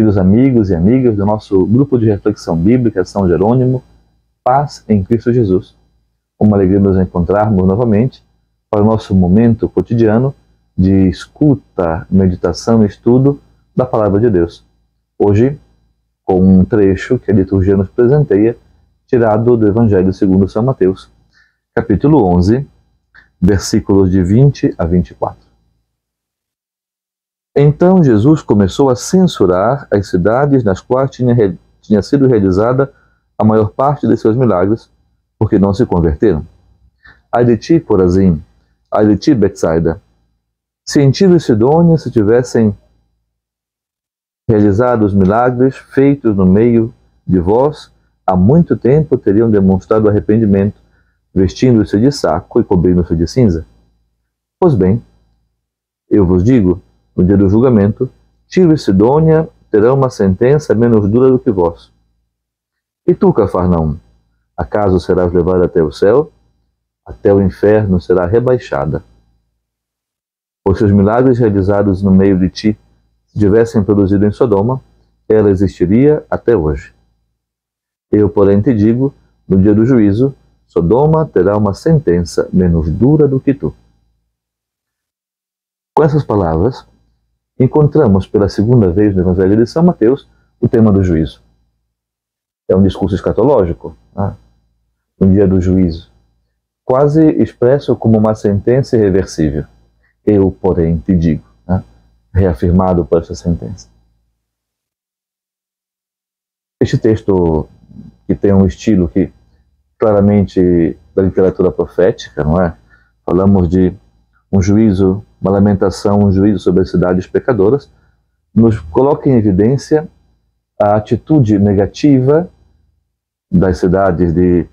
Queridos amigos e amigas do nosso grupo de reflexão bíblica São Jerônimo, paz em Cristo Jesus. Uma alegria nos encontrarmos novamente para o nosso momento cotidiano de escuta, meditação e estudo da Palavra de Deus. Hoje, com um trecho que a liturgia nos presenteia, tirado do Evangelho segundo São Mateus, capítulo 11, versículos de 20 a 24. Então Jesus começou a censurar as cidades nas quais tinha sido realizada a maior parte de seus milagres, porque não se converteram. Ai de ti, Corazim! Ai de ti, Betsaida! Se em Tiro e Sidônia se tivessem realizado os milagres feitos no meio de vós, há muito tempo teriam demonstrado arrependimento, vestindo-se de saco e cobrindo-se de cinza. Pois bem, eu vos digo, no dia do julgamento, Tiro e Sidônia terão uma sentença menos dura do que vós. E tu, Cafarnaum, acaso serás levada até o céu? Até o inferno será rebaixada. Pois se os milagres realizados no meio de ti se tivessem produzido em Sodoma, ela existiria até hoje. Eu, porém, te digo, no dia do juízo, Sodoma terá uma sentença menos dura do que tu. Com essas palavras, encontramos pela segunda vez no Evangelho de São Mateus o tema do juízo. É um discurso escatológico, no dia do juízo, quase expresso como uma sentença irreversível. Eu, porém, te digo, reafirmado por essa sentença. Este texto, que tem um estilo que claramente da literatura profética, não é? Falamos de um juízo, uma lamentação, um juízo sobre as cidades pecadoras, nos coloca em evidência a atitude negativa das cidades de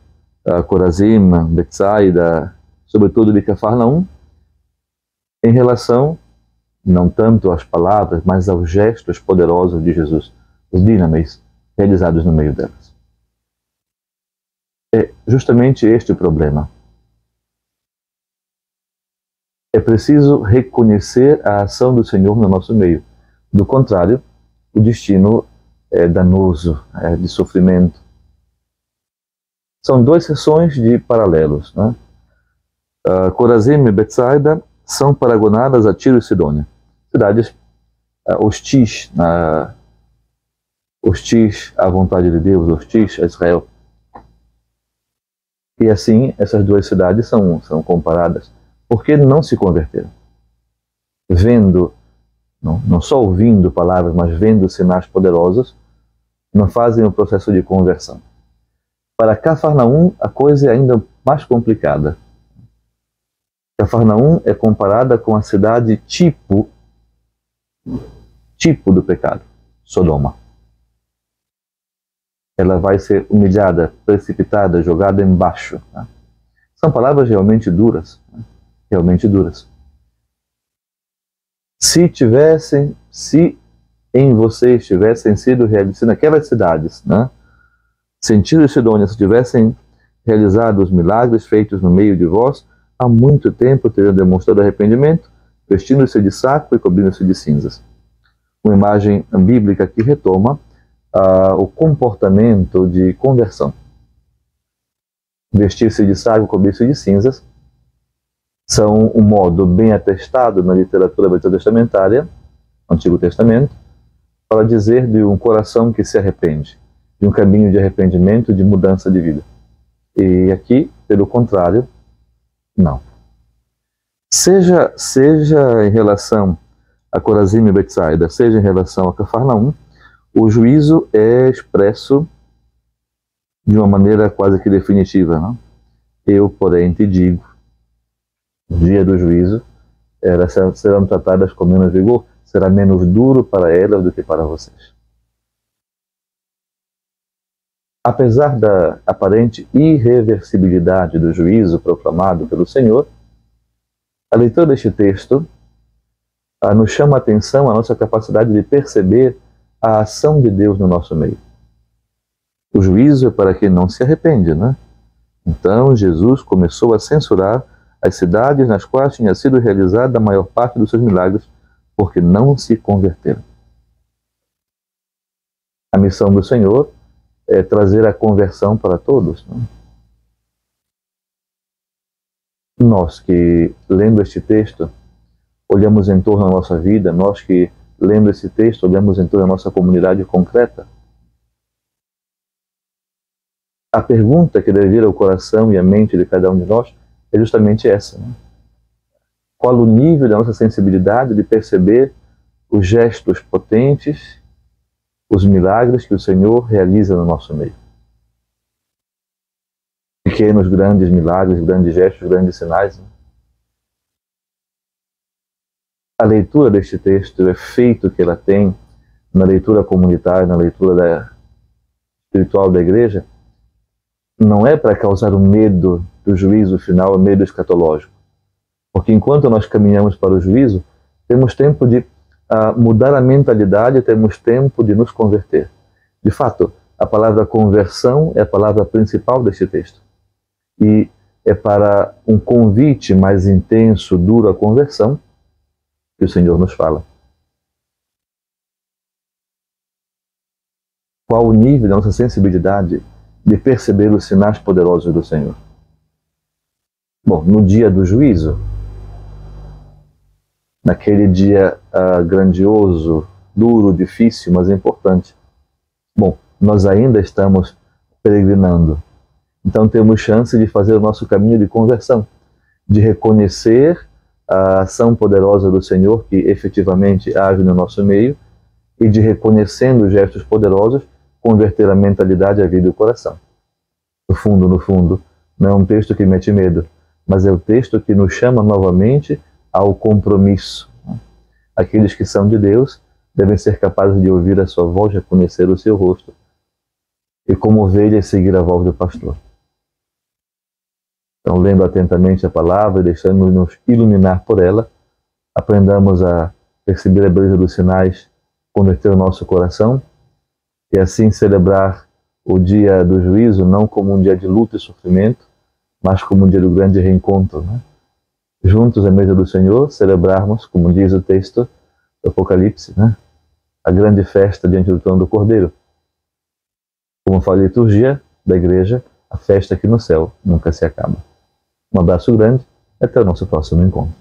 Corazim, Betsaida, sobretudo de Cafarnaum, em relação, não tanto às palavras, mas aos gestos poderosos de Jesus, os dinamis realizados no meio delas. É justamente este o problema. É preciso reconhecer a ação do Senhor no nosso meio. Do contrário, o destino é danoso, de sofrimento. São duas seções de paralelos. Corazim e Betsaida são paragonadas a Tiro e Sidônia, cidades hostis à vontade de Deus, hostis a Israel. E assim, essas duas cidades são comparadas, porque não se converteram. Vendo, não só ouvindo palavras, mas vendo sinais poderosos, não fazem o processo de conversão. Para Cafarnaum, a coisa é ainda mais complicada. Cafarnaum é comparada com a cidade tipo do pecado, Sodoma. Ela vai ser humilhada, precipitada, jogada embaixo. São palavras realmente duras. Realmente duras. Se em vocês tivessem sido realizados, naquelas cidades, se em Tiro e Sidônia se tivessem realizado os milagres feitos no meio de vós, há muito tempo teriam demonstrado arrependimento, vestindo-se de saco e cobrindo-se de cinzas. Uma imagem bíblica que retoma o comportamento de conversão. Vestir-se de saco, cobrir-se de cinzas, são um modo bem atestado na literatura veterotestamentária, Antigo Testamento, para dizer de um coração que se arrepende, de um caminho de arrependimento, de mudança de vida. E aqui, pelo contrário, não. Seja em relação a Corazim e Betsaida, seja em relação a Cafarnaum, o juízo é expresso de uma maneira quase que definitiva. Eu, porém, te digo, no dia do juízo, elas serão tratadas com menos vigor, será menos duro para elas do que para vocês. Apesar da aparente irreversibilidade do juízo proclamado pelo Senhor, a leitura deste texto nos chama a atenção a nossa capacidade de perceber a ação de Deus no nosso meio. O juízo é para quem não se arrepende, Então Jesus começou a censurar as cidades nas quais tinha sido realizada a maior parte dos seus milagres, porque não se converteram. A missão do Senhor é trazer a conversão para todos, né? Nós que, lendo este texto, olhamos em torno da nossa vida, nós que, lendo esse texto, olhamos em torno da nossa comunidade concreta, a pergunta que deve vir ao coração e à mente de cada um de nós é justamente essa, né? Qual o nível da nossa sensibilidade de perceber os gestos potentes, os milagres que o Senhor realiza no nosso meio? Pequenos, grandes milagres, grandes gestos, grandes sinais, né? A leitura deste texto, o efeito que ela tem na leitura comunitária, na leitura espiritual da igreja, não é para causar o medo do juízo final, o medo escatológico. Porque enquanto nós caminhamos para o juízo, temos tempo de mudar a mentalidade, temos tempo de nos converter. De fato, a palavra conversão é a palavra principal deste texto. E é para um convite mais intenso, duro à conversão, que o Senhor nos fala. Qual o nível da nossa sensibilidade de perceber os sinais poderosos do Senhor? Bom, no dia do juízo, naquele dia grandioso, duro, difícil, mas importante. Bom, nós ainda estamos peregrinando. Então temos chance de fazer o nosso caminho de conversão, de reconhecer a ação poderosa do Senhor que efetivamente age no nosso meio e de, reconhecendo os gestos poderosos, converter a mentalidade, a vida e o coração. No fundo, não é um texto que mete medo, mas é o texto que nos chama novamente ao compromisso. Aqueles que são de Deus devem ser capazes de ouvir a sua voz, reconhecer o seu rosto e, como ovelhas, seguir a voz do pastor. Então, lendo atentamente a palavra e deixando-nos iluminar por ela, aprendamos a perceber a beleza dos sinais, converter o nosso coração e assim celebrar o dia do juízo não como um dia de luta e sofrimento, mas como um dia do grande reencontro, né? Juntos à mesa do Senhor, celebrarmos, como diz o texto do Apocalipse, né? A grande festa diante do trono do Cordeiro. Como fala a liturgia da igreja, a festa aqui no céu nunca se acaba. Um abraço grande e até o nosso próximo encontro.